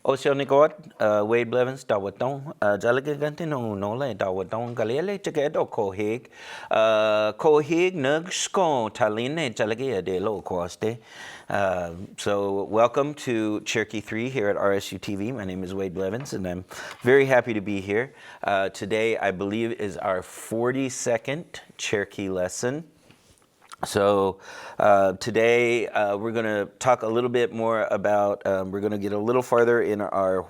Oceanigot, Wade Blevins, Dawatong, Jalagantin, Nola, Dawatong, Galele, Jagedo, Kohig, Kohig, Nugsko, Taline, Jalagia de Lo Coste. So, welcome to Cherokee 3 here at RSU TV. My name is Wade Blevins, and I'm very happy to be here. Today, I believe, is our 42nd Cherokee lesson. So today we're going to talk a little bit more about, we're going to get a little farther in our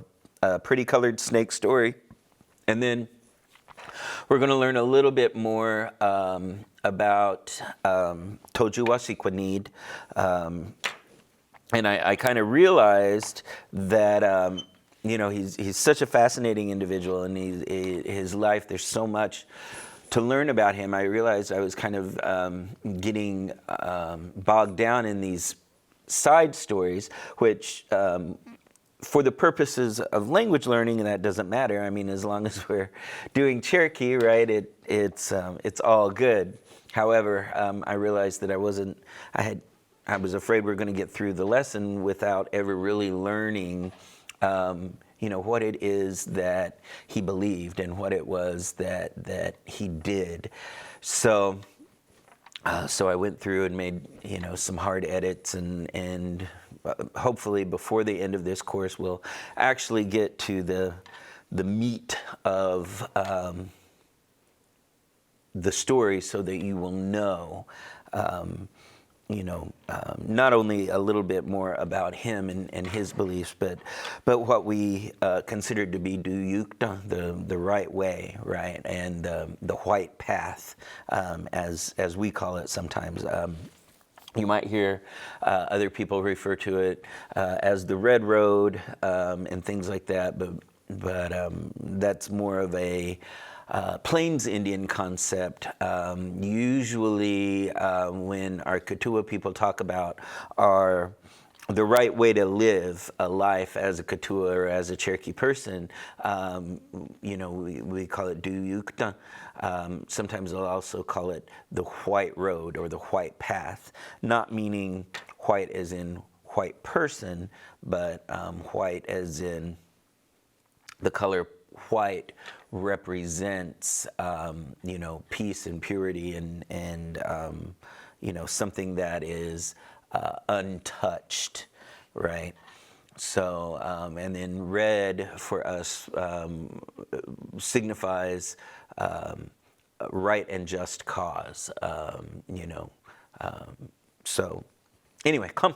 pretty colored snake story. And then we're going to learn a little bit more about Tojuwasiquanid. And I kind of realized that, you know, he's such a fascinating individual, and his life, there's so much to learn about him. I realized I was kind of getting bogged down in these side stories, which for the purposes of language learning, and that doesn't matter. I mean, as long as we're doing Cherokee, right, it's all good. However, I realized that I was afraid we were going to get through the lesson without ever really learning you know, what it is that he believed and what it was that he did. So I went through and made, you know, some hard edits, and hopefully before the end of this course we'll actually get to the meat of the story, so that you will know you know, not only a little bit more about him and his beliefs, but what we considered to be duyukta, the right way, right, and the white path, as we call it sometimes. You might hear other people refer to it as the red road and things like that, but that's more of a Plains Indian concept. Usually when our Katua people talk about the right way to live a life as a Katua or as a Cherokee person, you know, we call it Duyukta. Sometimes they'll also call it the white road or the white path, not meaning white as in white person, but white as in the color white represents, you know, peace and purity and you know, something that is untouched, right? So, and then red for us signifies right and just cause, you know. So, anyway, come.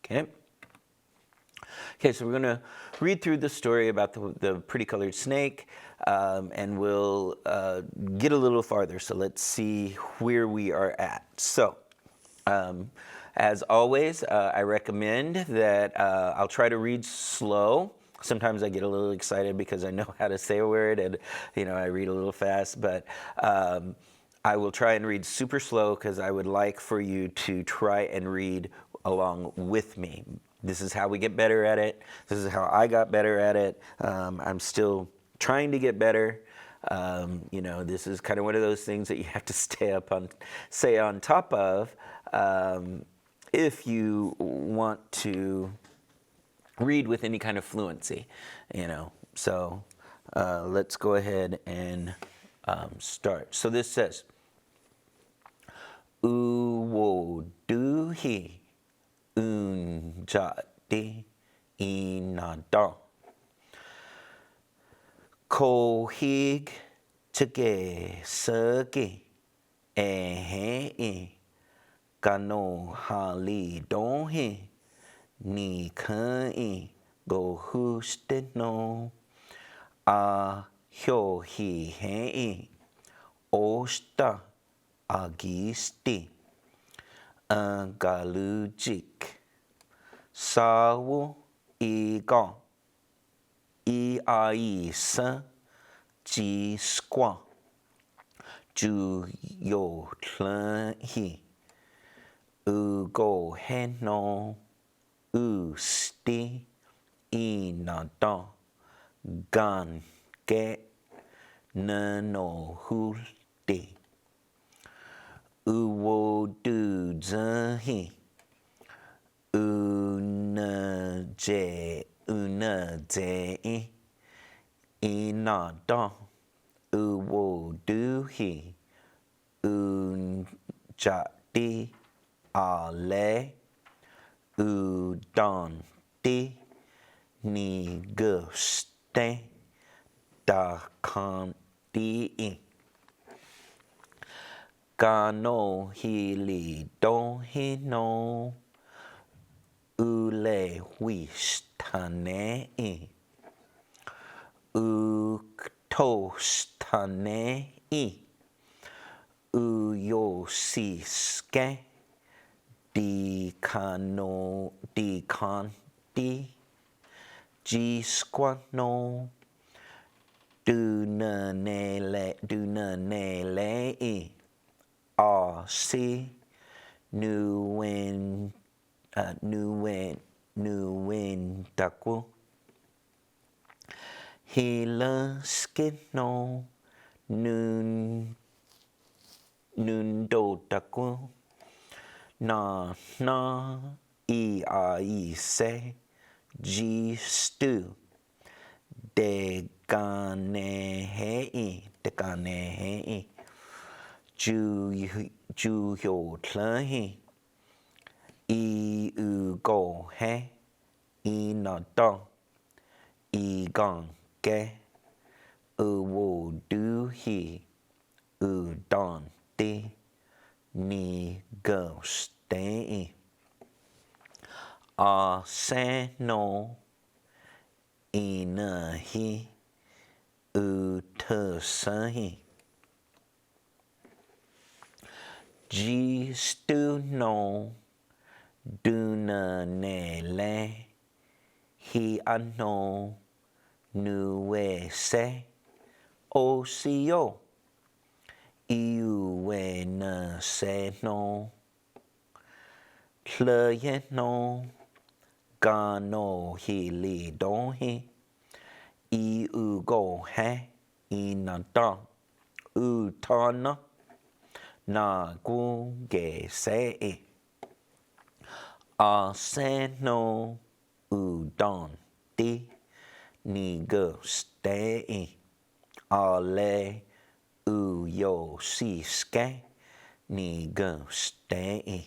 Okay. Okay, so we're going to read through the story about the pretty colored snake, and we'll get a little farther. So let's see where we are at. So, as always, I recommend that I'll try to read slow. Sometimes I get a little excited because I know how to say a word, and you know, I read a little fast, but I will try and read super slow because I would like for you to try and read along with me. This is how we get better at it. This is how I got better at it. I'm still trying to get better. You know, this is kind of one of those things that you have to stay on top of if you want to read with any kind of fluency, you know. So let's go ahead and start. So this says, Uwo duhi unjati inada kohig chage sagi ehe kano hali donhi ni kai go husteno a hyo hi he osta agisti galujik sawu iga isa ji squa ju yo hi ugo heno usti inada gan get nano hulti uwo du zahi Unaje inada uwoduhi unjati ale udanti niguste dakanti Gano hili don hino ule wistane uktostane uyosiske dikanti gisquano dunanele si nuentaku hilaskino nundotaku na iaise gistu deganehei Juhyotlahi Ugohe Inada Iganke Uwoduhi Udanti Nigoste Aseno Inahi Utasahi Gistuno dunanele hi ano nuese osio iuenaseno tlayeno gano hilidohi iugohe inada utana na gese aseno udanti nigoste ale uyosiske nigoste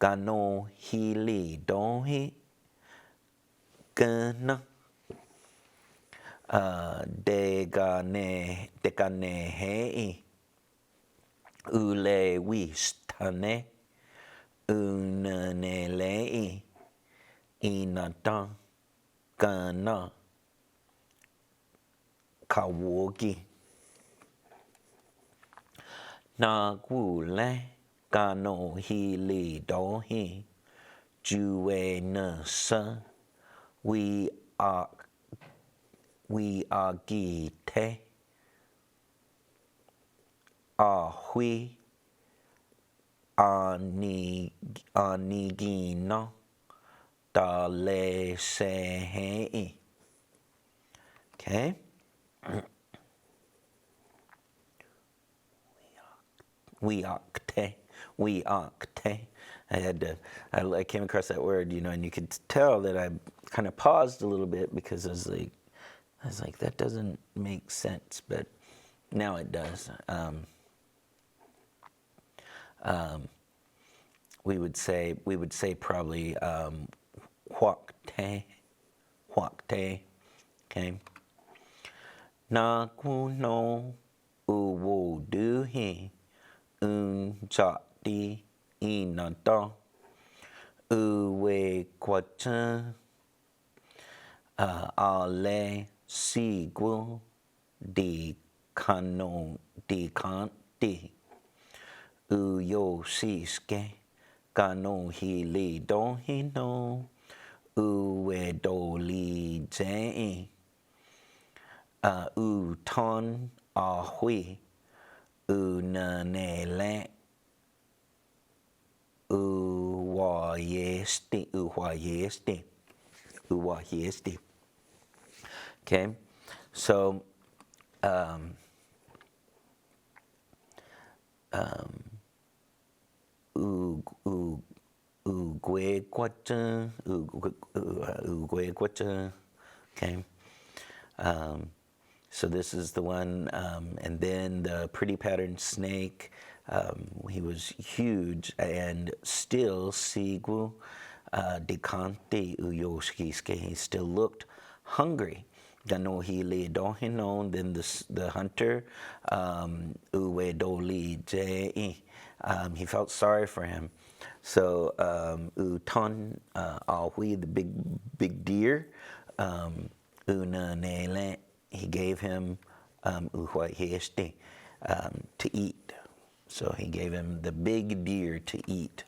gano hilidohi gana deganehei ule wistane unanele inada gana kawogi nagule gano hilidohi juenasa we agite ahui anigina dalesehei. Okay. We octe. I came across that word, and you could tell that I kind of paused a little bit because I was like, that doesn't make sense, but now it does. We would say probably huacte, okay. Nakuno uwoduhi unjati inada uwe kwacha ale sigu di kanti uyosiske gano hilidohino uwedolije uton ahui unanele uwayeste. Okay, so Okay. So this is the one, and then the pretty patterned snake. He was huge and still sigu decante uyoshkiske. He still looked hungry. Gano he le dohinon. Then the hunter uwe doli je. He felt sorry for him. So uton ahui, the big deer. Una nele, he gave him to eat. So he gave him the big deer to eat.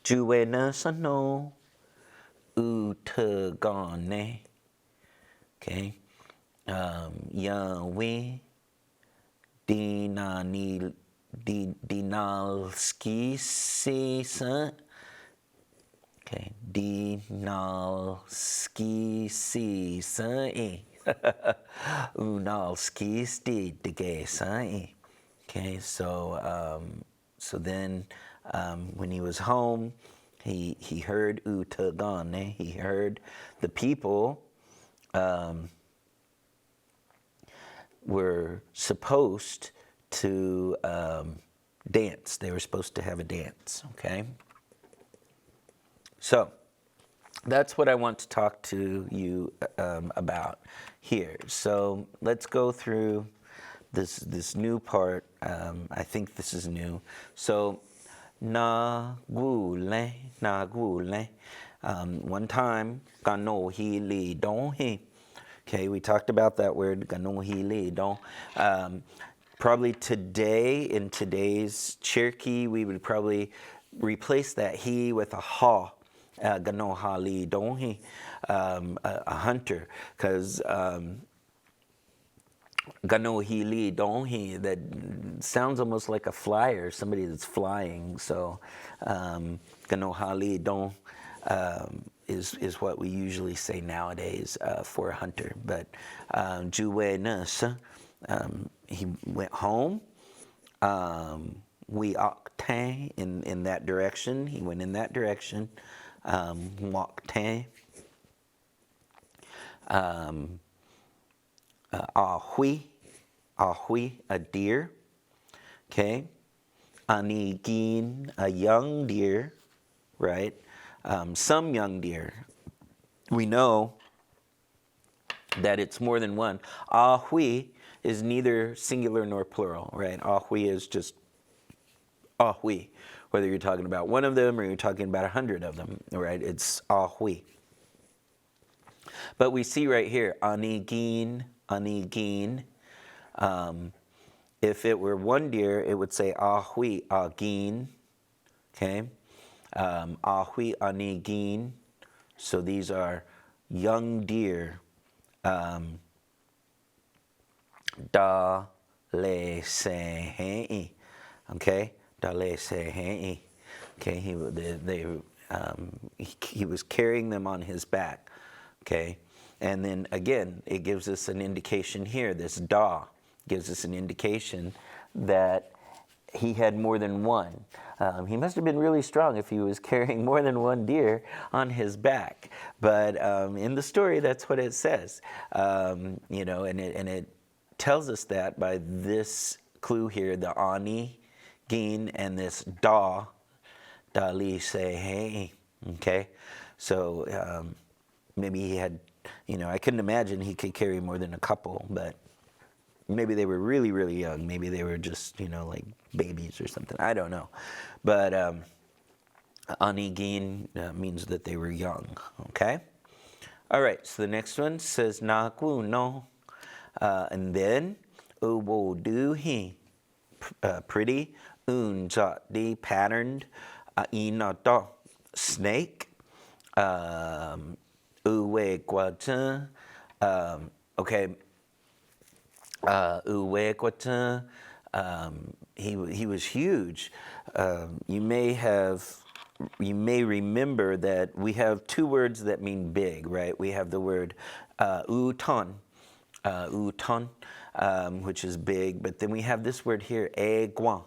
Juena sano utagane. Okay. Yahweh dinalski season. Okay, dinalski season. Unalski sti de. Okay, so then when he was home, he heard utagane. He heard the people were supposed to dance. They were supposed to have a dance. Okay. So that's what I want to talk to you about here. So let's go through this new part. I think this is new. So nagule. One time, gano hi li don hi. Okay, we talked about that word gano hi li don. Probably today, in today's Cherokee, we would probably replace that he with a ha. Gano ha li don hi, a hunter, because gano hi li don hi, that sounds almost like a flyer, somebody that's flying. So gano ha li don is what we usually say nowadays for a hunter. But juwe nus, he went home. We octane in that direction. He went in that direction. Walked. Ahui, a deer. Okay. Anigin, a young deer, right? Some young deer. We know that it's more than one. Ahui is neither singular nor plural, right? Ahui is just ahui. Whether you're talking about one of them or you're talking about 100 of them, right? It's ahui. But we see right here, anigin. If it were one deer, it would say ahui, agin. Okay? Ahui, anigin. So these are young deer. Da le se. Okay? Okay, he was carrying them on his back. Okay, and then again, it gives us an indication here. This da gives us an indication that he had more than one. He must have been really strong if he was carrying more than one deer on his back. But in the story, that's what it says. And it tells us that by this clue here, the ani. Gin and this li say hey. Okay, so maybe he had, I couldn't imagine he could carry more than a couple, but maybe they were really, really young. Maybe they were just, like babies or something. I don't know, but anigin means that they were young. Okay, all right. So the next one says naku no, and then uwo do he, pretty. The patterned inato snake. Uwe kwata. Okay. Uwe kwata. He was huge. You may remember that we have two words that mean big, right? We have the word uton, which is big, but then we have this word here, egwa,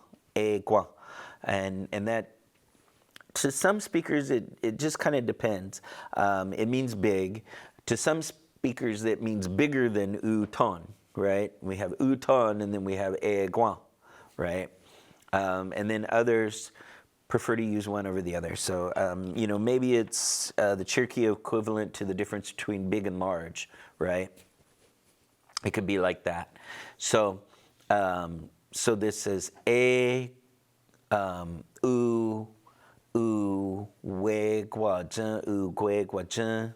and that to some speakers, it just kind of depends. It means big. To some speakers, that means bigger than u ton, right? We have u ton, and then we have e guan, right? And then others prefer to use one over the other. So, maybe it's the Cherokee equivalent to the difference between big and large, right? It could be like that. So, so this says e, u, we gua zhen, u gui gua zhen,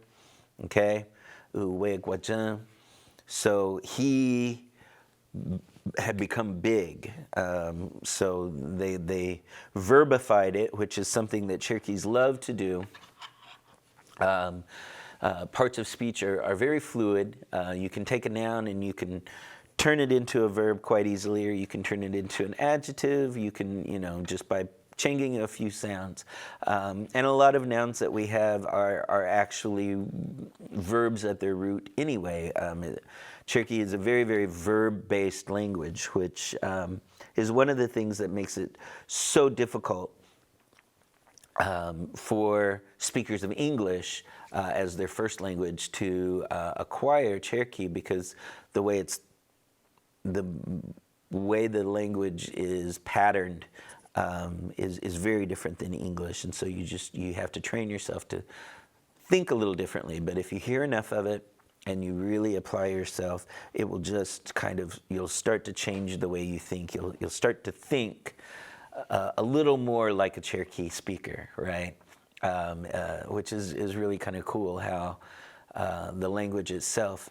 okay? U we gua zhen. So he had become big. So they verbified it, which is something that Cherokees love to do. Parts of speech are very fluid. You can take a noun and you can turn it into a verb quite easily, or you can turn it into an adjective. You can, just by changing a few sounds. And a lot of nouns that we have are actually verbs at their root anyway. Cherokee is a very, very verb-based language, which is one of the things that makes it so difficult for speakers of English as their first language to acquire Cherokee, because the way the language is patterned is very different than English, and so you have to train yourself to think a little differently. But if you hear enough of it and you really apply yourself, it will just you'll start to change the way you think. You'll start to think a little more like a Cherokee speaker, right? Which is really kind of cool how the language itself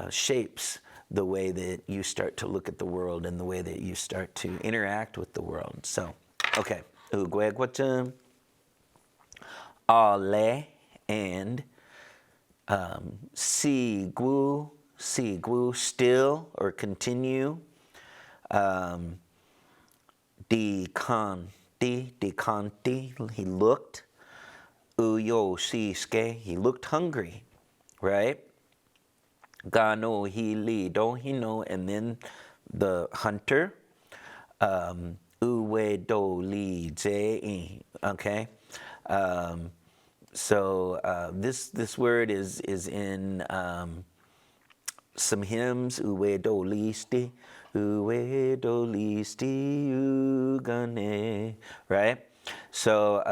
shapes the way that you start to look at the world and the way that you start to interact with the world. So, okay. Ale and si gu, still or continue. Decanti, he looked. Uyo shiske, he looked hungry, right? Gano he li do he know, and then the hunter. Uwe do li je, okay? So this word is in some hymns. Uwe do listi, uwe do listi ugane, right? So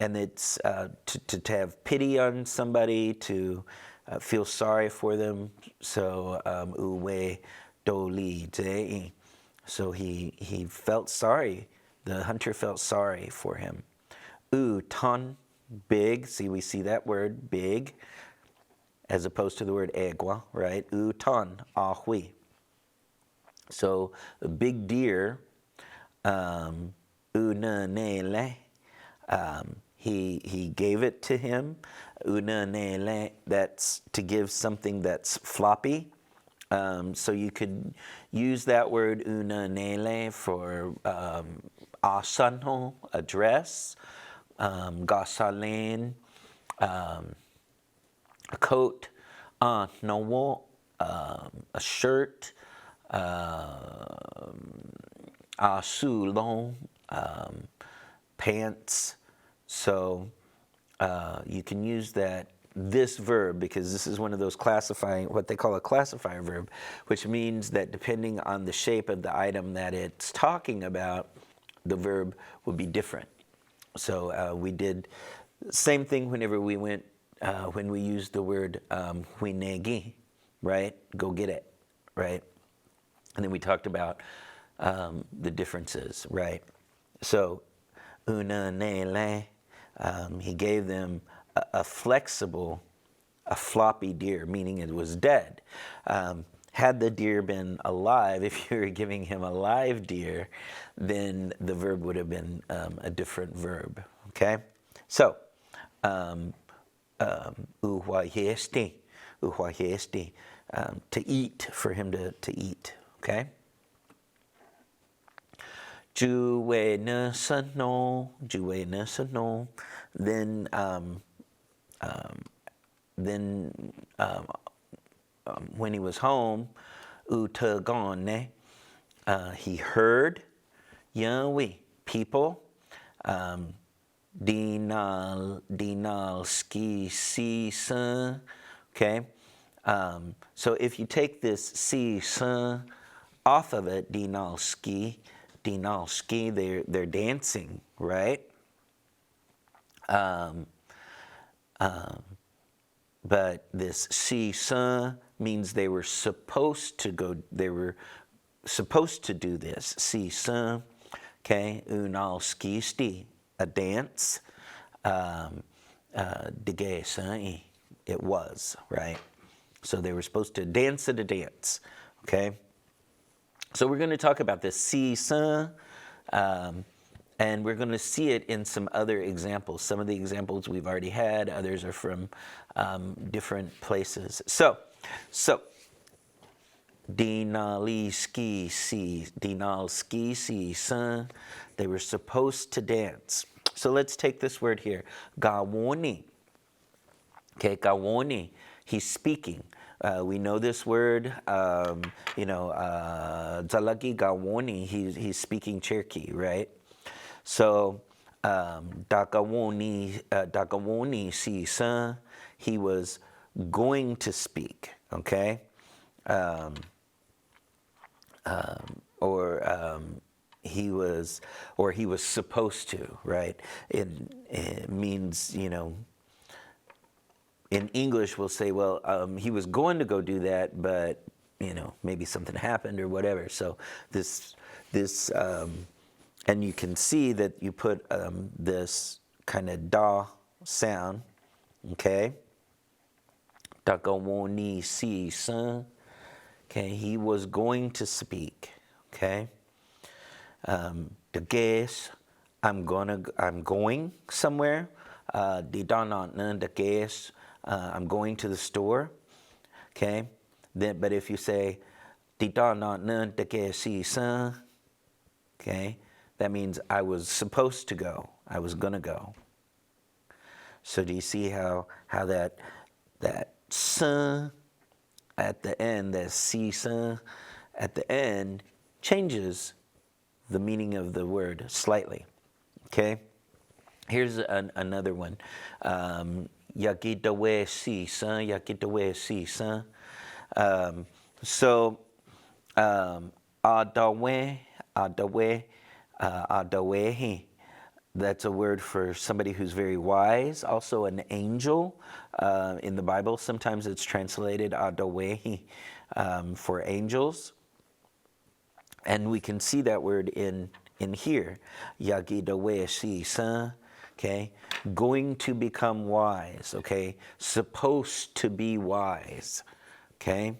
and it's to have pity on somebody, to feel sorry for them. So uwe do li je. So he felt sorry. The hunter felt sorry for him. U ton, big. See, we see that word, big, as opposed to the word egua, right? U ton, ahui. So a big deer, unanele, he gave it to him. Unanele, that's to give something that's floppy. So you could use that word unanele for asanho, a dress, gasalen, a coat, nowo, a shirt, asulon, pants. So you can use this verb, because this is one of those what they call a classifier verb, which means that depending on the shape of the item that it's talking about, the verb would be different. So we did the same thing whenever we went, when we used the word huinegi, right? Go get it, right? And then we talked about the differences, right? So, unanele, he gave them a flexible, a floppy deer, meaning it was dead. Had the deer been alive, if you were giving him a live deer, then the verb would have been a different verb, okay? So, uhuayesti, to eat, for him to eat, okay? Juwe nesano, then when he was home, utagone, he heard Yahweh, people, dinal, ski, si, sun. Okay? So if you take this si, sun off of it, dinal, ski, they're dancing, right? But this si, sun means they were supposed to go, they were supposed to do this. Si, sun, okay? Unal, ski, sti, a dance. De sun, it was, right? So they were supposed to dance at a dance, okay? So we're going to talk about this si, sun, and we're going to see it in some other examples. Some of the examples we've already had, others are from different places. So, dinali ski si, dinal ski si sun, they were supposed to dance. So let's take this word here, gawoni. Okay, gawoni, he's speaking. We know this word, Zalagi gawoni, he's speaking Cherokee, right? So, Dakawoni si sun, he was going to speak, okay? He was supposed to, right? It means, in English we'll say, well, he was going to go do that, but, maybe something happened or whatever. So this, and you can see that you put this kind of da sound, okay? Dakawoni si sun. Okay, he was going to speak. Okay, the guess, I'm going somewhere. The guess, I'm going to the store. Okay, then but if you say the guess si sun, okay, that means I was supposed to go. I was gonna go. So do you see how that sun at the end, that si sun at the end changes the meaning of the word slightly. Okay? Here's another one. Yakitawe si sun, yakitawe si sun. Adawe, that's a word for somebody who's very wise, also an angel. In the Bible, sometimes it's translated Adawehi for angels. And we can see that word in here. Yagidawe si san, okay? Going to become wise, okay? Supposed to be wise, okay?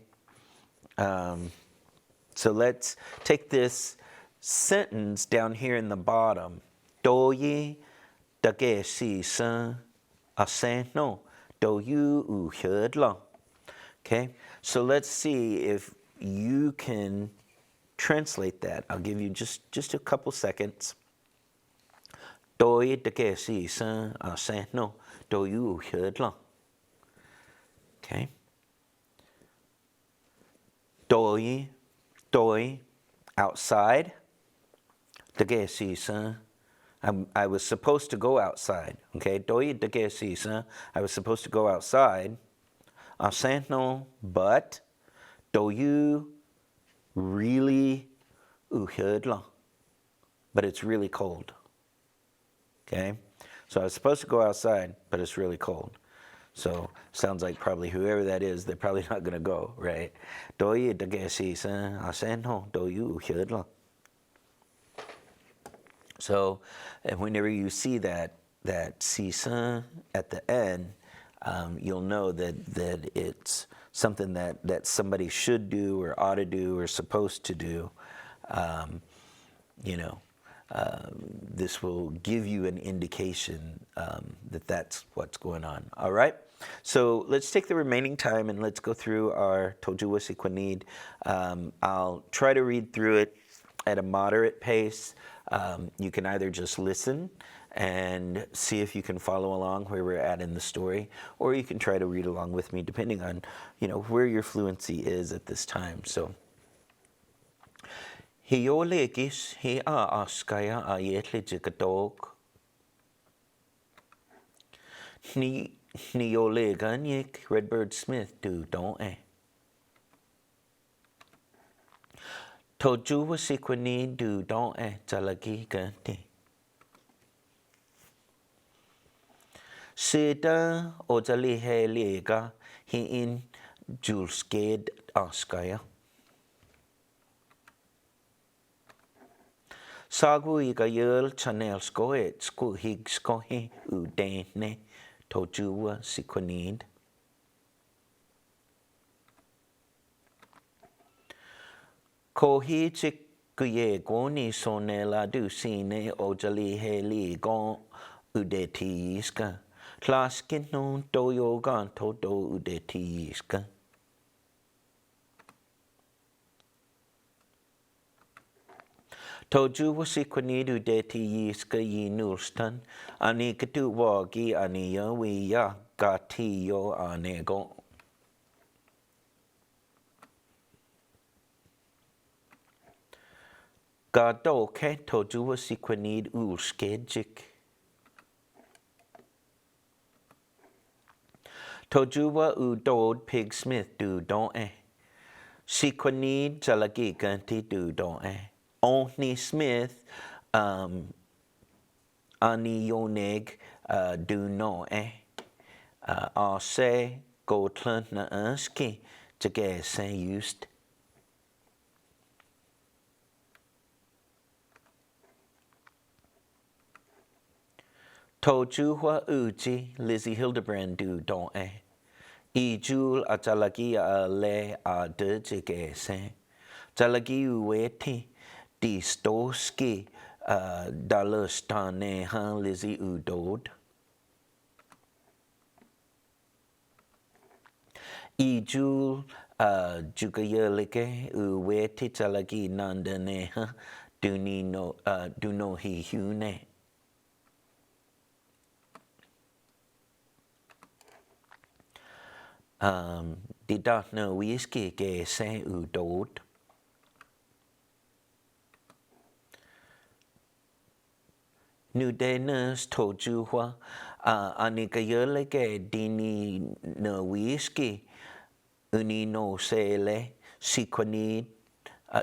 So let's take this sentence down here in the bottom. Doyi dage si san asen no do you u heard long. Okay, so let's see if you can translate that. I'll give you just a couple seconds. Doyi dage si san asen no do you u heard long. Okay. Doyi, outside. Dage si san. I was supposed to go outside. Okay, I was supposed to go outside. No, but do you really but it's really cold. Okay, so I was supposed to go outside, but it's really cold. So sounds like probably whoever that is, they're probably not going to go, right? So, and whenever you see that si sun at the end, you'll know that it's something that somebody should do or ought to do or supposed to do. This will give you an indication that that's what's going on. All right? So let's take the remaining time and let's go through our Tojuwa Sikwanid. I'll try to read through it at a moderate pace. You can either just listen and see if you can follow along where we're at in the story, or you can try to read along with me, depending on where your fluency is at this time. So, Hiolekis he a askaya ayetle jikadog. Ni o le ganyik Redbird Smith do don't eh. Toju wasikwani do don't eh talagi ganti. Sida o tali he lega hi in julsked askaya. Sagu i gayel chanel skoet sku hig skohi u dene toju wasikwanid. Ko hi chik kuye goni sonela du sine o jali he li gon udeti iska. Klaskin no doyo gan todo udeti iska. Toju wasikwanid udeti iska yi nulstan. Ani katu wagi ani yawi ya gati yo anego. Gado ke toju wasikwanid ulskedjik. Tojuwa u dod Pig Smith du don eh. Sikwanid jalagi ganti du don eh. Only Smith ani yoneg du no eh. Se go tlant na anski tage se just. Tojuwa uji Lizzie Hildebrand du don eh. I jul a jalagi a le a de jige se. Jalagi ueti di stoski dalustane han Lizzie udod. I jul jugayelike ueti jalagi nandane ha du no hi hune. Di dat no whiskey ge se udod. Nu de nurse tojuwa anigayelike dini no whiskey uni no sele sikwanid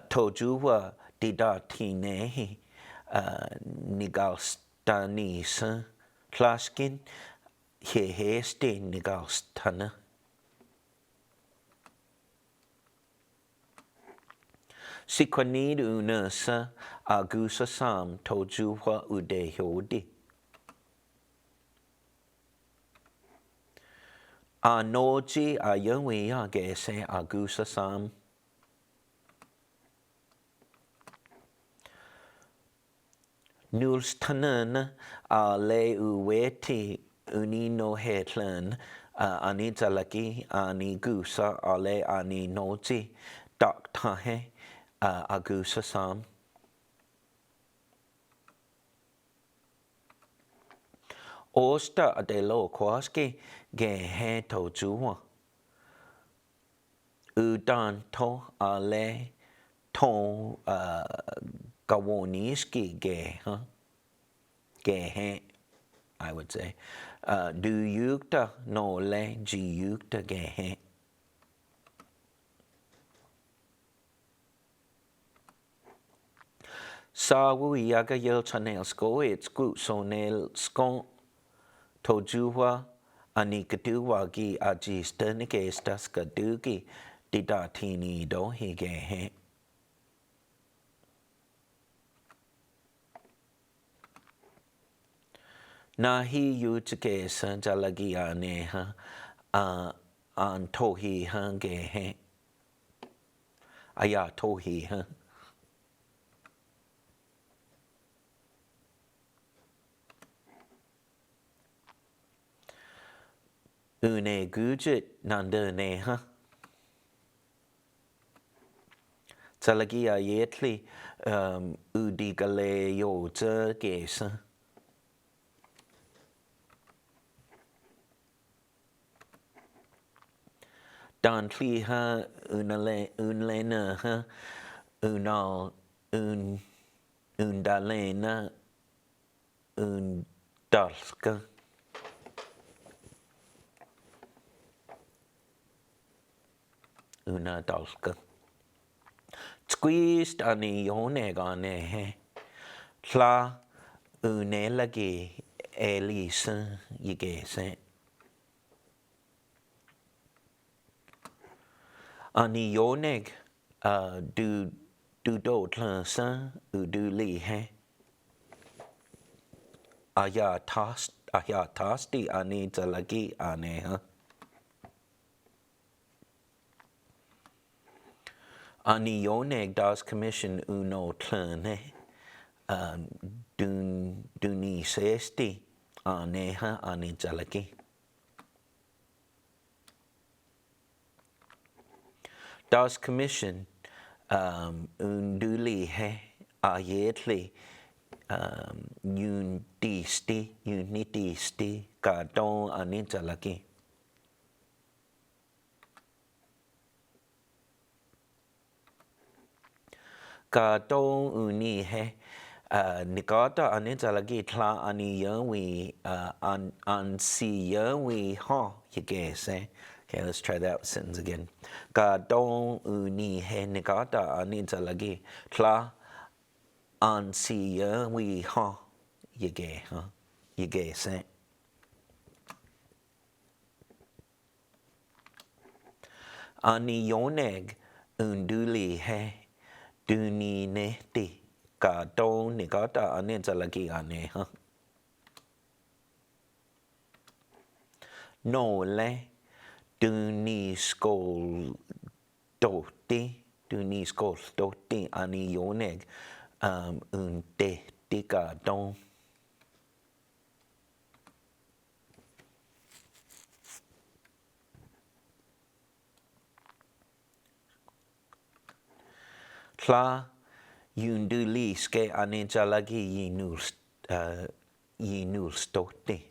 tojuwa di datinehi nigalstanisa klaskin heheste nigalstana. Sikwanid unasa agusa sam tojuwa udehodi. Anoji ayawi agese agusa sam. Nulstanan le uweti unino hetlan anitalaki ani gusa ale ani noji daktahe agusa sam. Osta adelo kwaski gehe tojuwa. Udan to ale to gawoniski gehe, I would say. Du yukta no le ji yukta gehe. Sawu yaga yel chanel sko it's gut sonel skon tojuwa anikatuwa gi ajista nikesta skadugi didatini do higehe. Nahi yutake sanjalagi aneha an tohi hangehe. Aya tohi ha. Une gujit nandane ha. Talagi ayetli udigale yota gesa. Dan tli ha unlena ha unal undalena undalska. una dalka. Squeezed ani yonegane he. Tla unelagi elisa yigese. Ani yoneg du do tlansa du li he. Aya tasti ani talagi ane ha. Ani yoneg das commission uno tlane duni sesti ane ha ani talagi. Das commission unduli he ayetli unitisti ka don ani talagi. Ka don uni he nikata anita lagi tla ani yawi an si yawi ha yigese. Okay, let's try that sentence again. Ka don uni he nikata anita lagi tla an si yawi ha yigese. Ani yoneg unduli he duni nehti ka don nikata anita lagi ane ha. No le duni skoltoti ani yoneg tehti ka don. Tla yunduli ske anita lagi yinulstoti.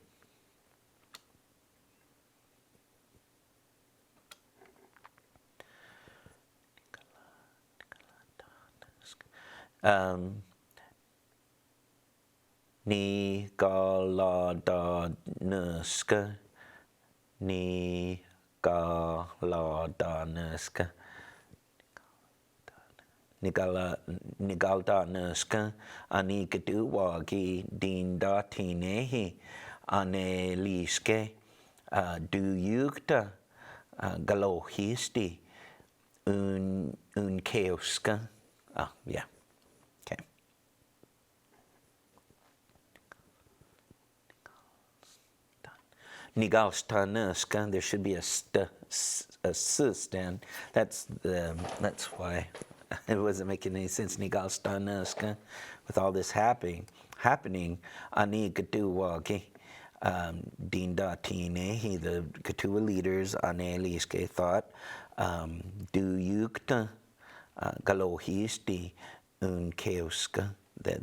Ni galadanuska Nigaldanuska ani keduwagi dindatinehi ane liske du yukta galohisti un keoska. Yeah. Okay. Nigalstanuska, there should be a s stand. That's why it wasn't making any sense. Nigalstanuska, with all this happening, ani keduwagi dindatine, the Ketua leaders ane liske thought du yukta galohisti un keoska, that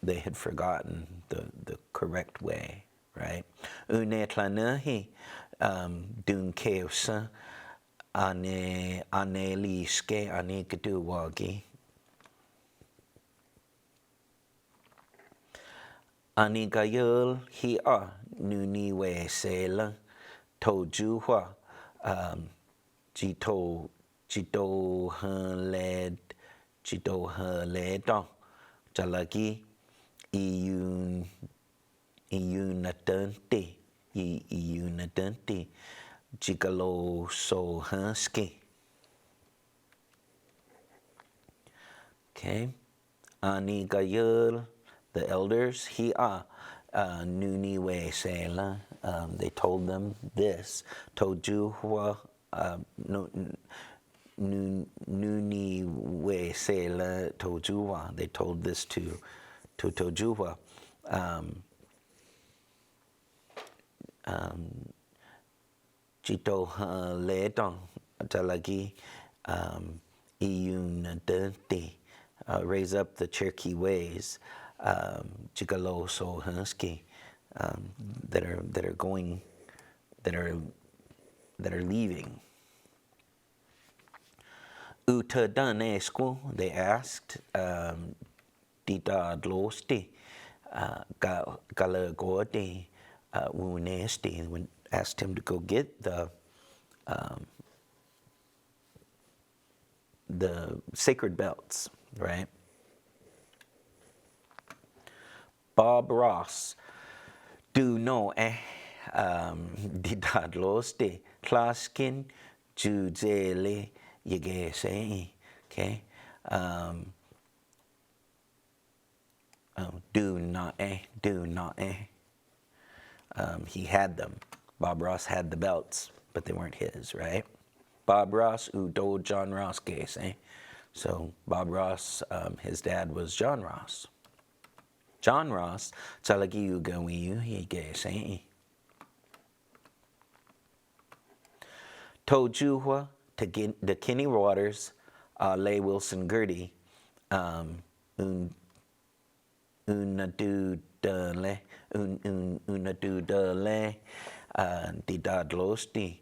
they had forgotten the correct way, right? Unetlanahi dun keosa ane liske ane keduwagi. Ani gayul hi nuniwe sela tojuwa jito heledon jalagi iyunatanti jigalo sohanski. Okay, ani gayul, the elders, nuniwe sela, they told them this. Tojuwa nuniwe sela tojuwa. They told this to Tojuwa. Jito ledon talagi iyunatanti. Raise up the Cherokee ways, Chicalo Sohansky, that are going, that are leaving. Uta danesku, they asked, Dita dlosti, galagorde, wunesti, when asked him to go get the the sacred belts, right? Bob Ross, do know didadlos de klaskin jujele yegese, okay? Do not he had them. Bob Ross had the belts, but they weren't his, right? Bob Ross, do John Ross case, So Bob Ross, his dad was John Ross. John Ross, talagi ugawiyu he case, Tojuwa, the Kenny Waters, Lay Wilson Gertie, unadudale, unadudale, didadlosti,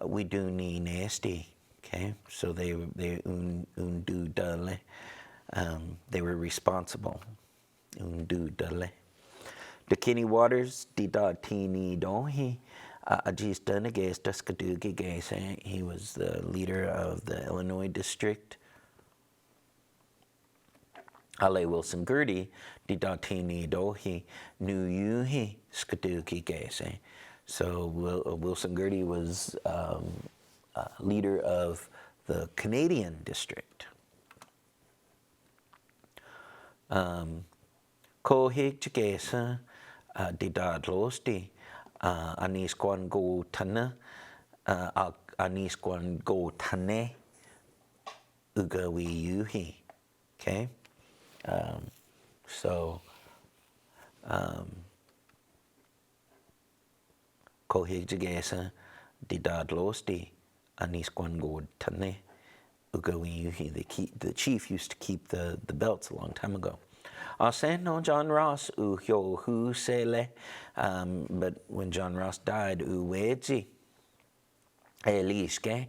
we do need nasty. Okay, so they undudale, they were responsible. Undudale. The Kenny Waters, didatini dohi. He was the leader of the Illinois district. Ale Wilson Gertie, didatini dohi nuyuhi skaduki gese. So Wilson Gertie was leader of the Canadian district. Kohig jagesa didadlosti. Anis kwan go tana, anis kwan go tane, ugawi yuhi. Okay, so kohig jagesa didadlosti, anis kwan go tane, ugawi yuhi. The chief used to keep the belts a long time ago. No John Ross hu sele, but when John Ross died, weji eliske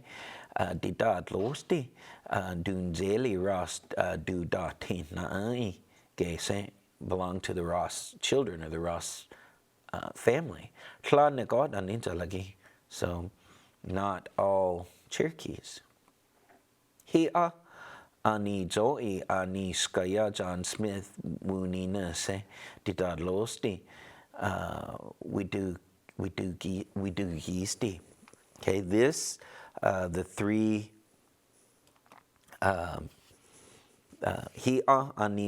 didad losti dunzeli Ross du datin naai gese belonged to the Ross children or the Ross family. So not all Cherokees. Ani Joey ani Skaya John Smith Wunina se didadlosti. We do yeasty. Okay, this the three ani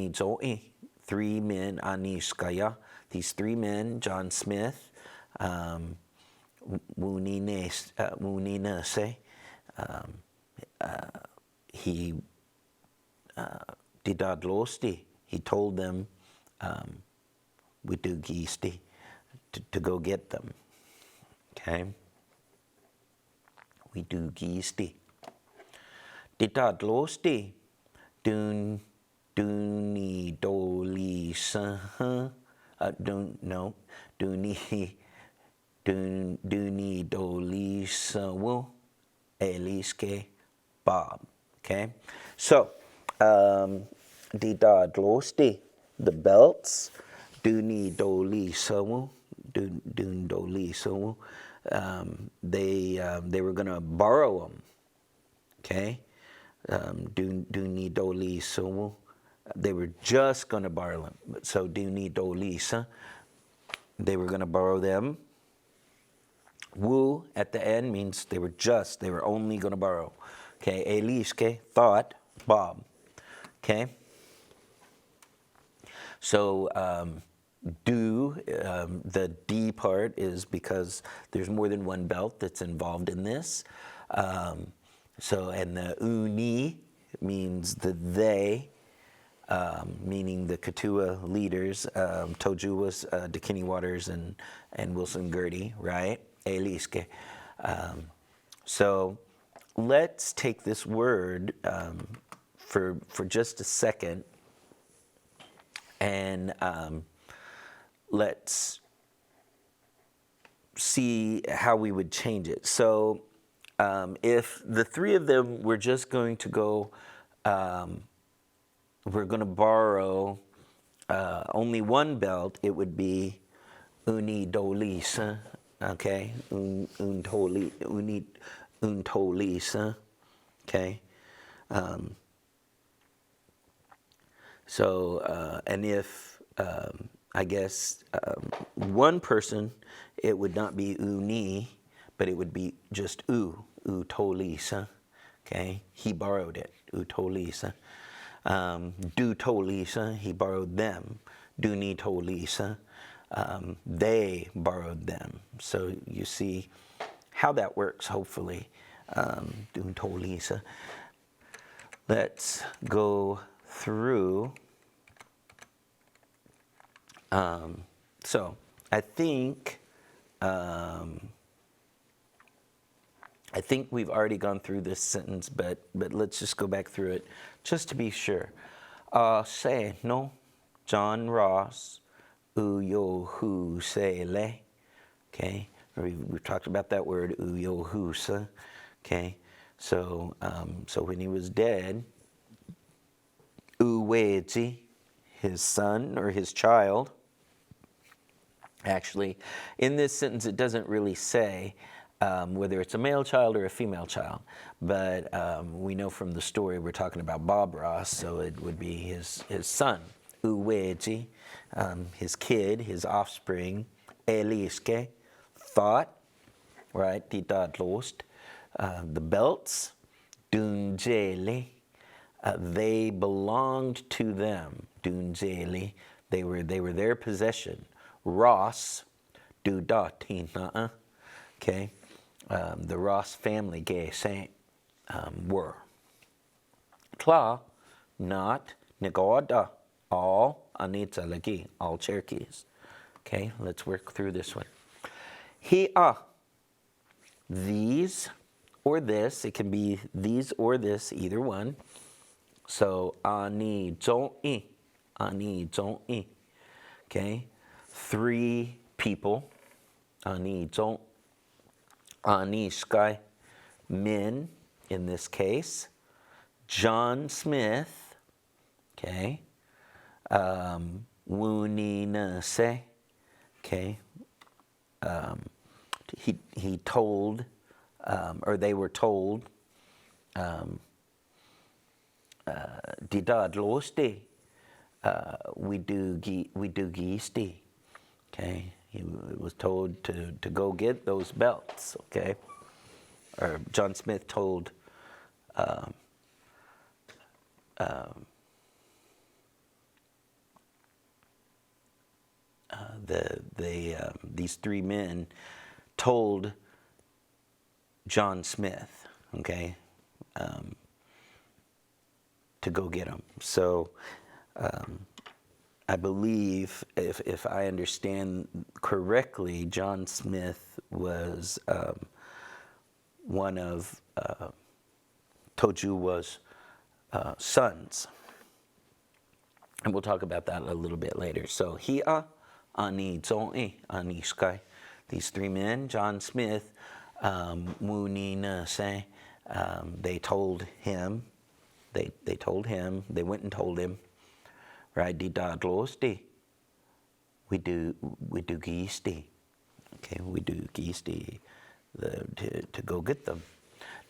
Joey, 3 men ani Skaya. These 3 men, John Smith, Wunina se, he didadlosti. He told them we do geesty to go get them. Okay, we do geesty. Didadlosti duni doli sa duni doli sa wo eliske Bob. Okay, so didadlosti, the belts, duni doli sawu, dun doli sawu. They were going to borrow them. Okay, duni doli sawu. They were just going to borrow them. So duni doli sa, they were going to borrow them. Wu at the end means they were only going to borrow. Okay, eliske, thought, Bob. Okay, so the D part is because there's more than one belt that's involved in this. So, and the uni means the they, meaning the Katua leaders, Tojuwas, DeKinney Waters, and Wilson Gertie, right? Eliske. So let's take this word for just a second, and let's see how we would change it. So if the 3 of them were just going to go, we're going to borrow only one belt, it would be uni dolisa, okay? Untolisa, okay? And if, I guess, one person, it would not be uni, but it would be just tolisa. Okay, he borrowed it, tolisa. Du tolisa, he borrowed them. Du ni tolisa, they borrowed them. So you see how that works, hopefully. Du tolisa. Let's go through. So I think we've already gone through this sentence, but let's just go back through it just to be sure. Say no, John Ross, uyo hu se le. Okay, we've talked about that word uyo hu se. Okay, so when he was dead, uweji, his son or his child. Actually, in this sentence, it doesn't really say whether it's a male child or a female child, but we know from the story we're talking about Bob Ross, so it would be his son, Uweji, his kid, his offspring, Eliske, thought, right, Titadlost, the belts, Dunjeli, they belonged to them, Dunjeli, they were their possession. Ross, Dudatina, okay, the Ross family, were. Tla, not, Negoda, all, Anita Lagi, all Cherokees. Okay, let's work through this one. These or this, it can be these or this, either one. So, ani zong'i, okay. 3 people, ani sky, men in this case, John Smith, okay, Wuni Nase, okay, he told, or they were told, Didad Losti, we do gisti. Okay, he was told to go get those belts, okay? Or John Smith told these 3 men told John Smith, okay, to go get them. So I believe, if I understand correctly, John Smith was one of Tojuwa's sons. And we'll talk about that a little bit later. So, Hi'a, Ani Zon'i, Ani Sky. These 3 men, John Smith, Muni Nase, they told him, they went and told him, right, Didad Losti, we do gisti. Okay, we do gisti to go get them.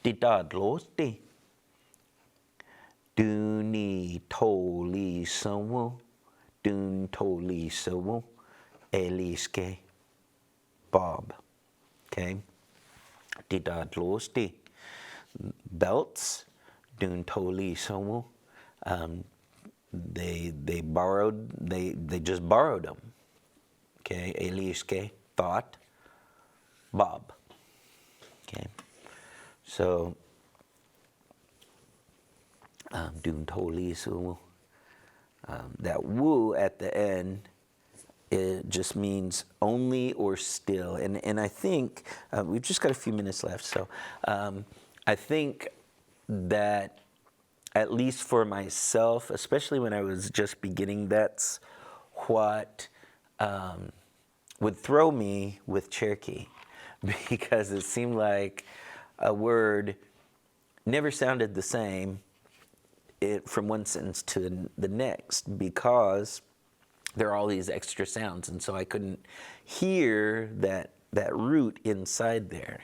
Didad Losti. Duni toli sawu, dun toli sawu, eliske, Bob. Okay, Didad Losti. Belts, dun toli sawu. They just borrowed them. Okay, Eliske, thought, Bob. Okay, so Dun Toli Su. That wu at the end, it just means only or still. And I think we've just got a few minutes left, so I think that, at least for myself, especially when I was just beginning, that's what would throw me with Cherokee, because it seemed like a word never sounded the same from one sentence to the next, because there are all these extra sounds, and so I couldn't hear that root inside there,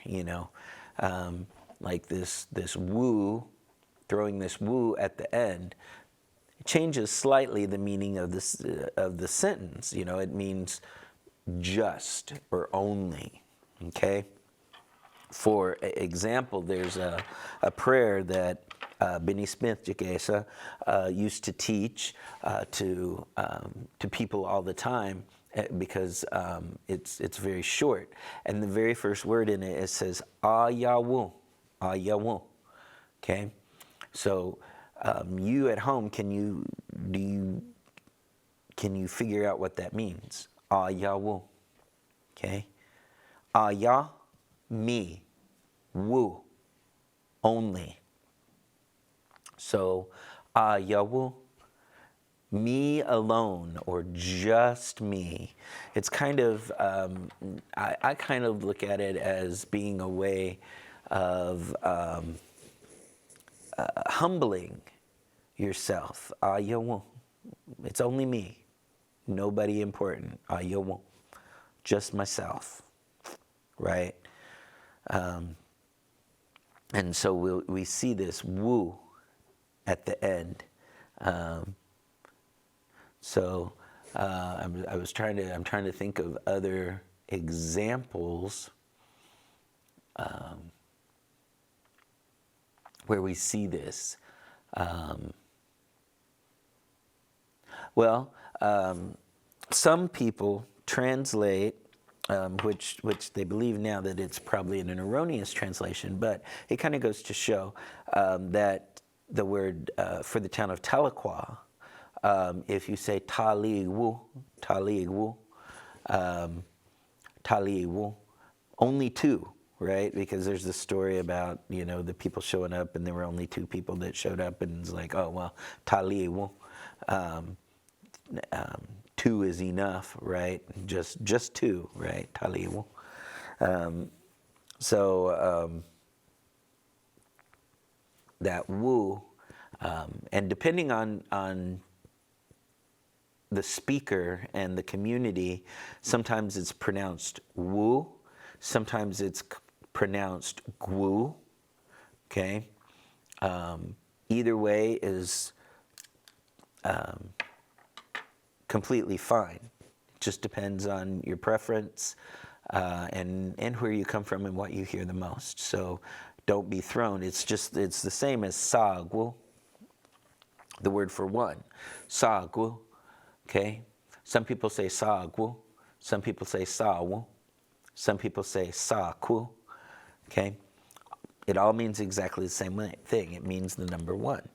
like this woo throwing this wu at the end, it changes slightly the meaning of this of the sentence. You know, it means just or only. Okay. For example, there's a prayer that Benny Smith Jagesa used to teach to people all the time because it's very short. And the very first word in it, it says, Ayawu, Ayawu. Okay? So you at home, can you figure out what that means? Ayawu. Okay? Aya, me. Wu, only. So, Yawu, me alone, or just me. It's kind of, I kind of look at it as being a way of humbling yourself. Yawu, it's only me, nobody important. Yawu, just myself, right? And so we see this wu at the end. I'm trying to think of other examples where we see this. Some people translate, which they believe now that it's probably an erroneous translation, but it kind of goes to show that the word for the town of Tahlequah, if you say Taliwu, only two, right? Because there's this story about, you know, the people showing up and there were only two people that showed up, and it's like, oh, well, Taliwu. Two is enough, right? Just two, right? Taliwu. That wu, and depending on the speaker and the community, sometimes it's pronounced wu, sometimes it's pronounced gwu. Okay, either way is completely fine. It just depends on your preference and where you come from and what you hear the most. So don't be thrown. It's the same as sagwu, the word for one. Sagwu, okay? Some people say sagwu, some people say sawu, some people say sakwu, okay? It all means exactly the same thing. It means the number one.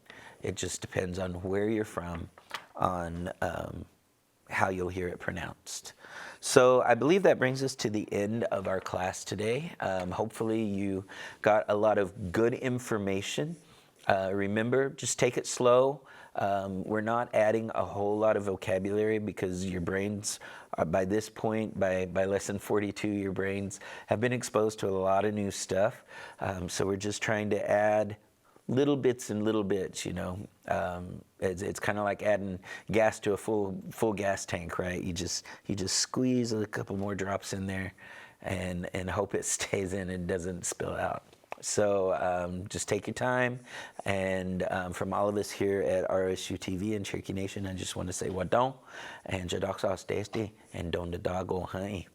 It just depends on where you're from, on how you'll hear it pronounced. So I believe that brings us to the end of our class today. Hopefully you got a lot of good information. Remember, just take it slow. We're not adding a whole lot of vocabulary because your brains, by this point, by lesson 42, your brains have been exposed to a lot of new stuff. So we're just trying to add little bits and little bits, you know. It's kind of like adding gas to a full gas tank, right? You just squeeze a couple more drops in there and hope it stays in and doesn't spill out. So just take your time. And from all of us here at RSU TV and Cherokee Nation, I just want to say wadon and jadok sauce tasty and don the dog honey.